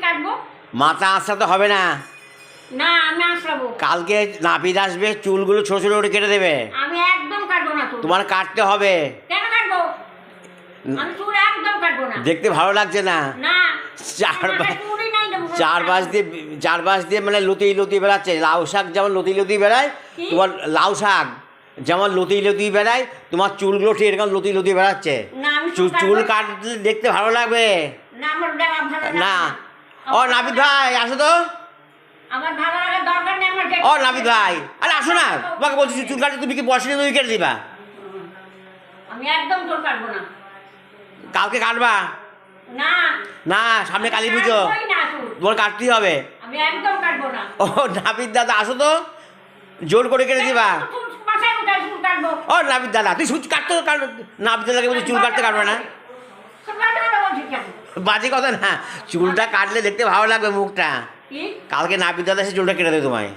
কাটবো। মাথা আঁচড়াতে হবে না। না আমি আঁচড়াবো। কালকে নাপিত আসবে, চুলগুলো ছোট ছোট করে কেটে দেবে। আমি একদম কাটবো না। তোমার কাটতে হবে। কেন কাটবো? আমি চুল একদম কাটবো না। দেখতে ভালো লাগছে না। না চারপাশ দিয়ে মানে লতিয়ে লতিয়ে বেড়াচ্ছে। লাউ শাক যেমন লতিয়ে লতিয়ে বেড়ায়, তোমার লাউ শাক যেমন লতিয়ে লতিয়ে বেড়ায়, তোমার চুলগুলো ঠিক এরকম লতিয়ে লতিয়ে বেড়াচ্ছে। চুল কাটলে দেখতে ভালো লাগবে না। ও নাপিত ভাই আসো তো। আমার ভালো লাগার দরকার নেই। ও নাপিত ভাই, আরে আসো না, তোমাকে বলছি চুল কাটতে তুমি কি বসে তুমি কেটে দিবা? আমি একদম চুল কাটবো না। কালকে কাটবা? না না, সামনে কালী পুজো, তোমার কাটতেই হবে। আমি একদম কাটবো না। ও নাপিত দাদা আসো তো, জোর করে কেটে দিবা। ও নাপিত দাদা তুই চুল কাটতে, নাপিত দাদাকে বলছি চুল কাটতে কাটবে না। বাজে কথা না, চুলটা কাটলে দেখতে ভালো লাগবে মুখটা। কালকে নাপিত দাদা এসে চুলটা কেটে দেবে তোমায়।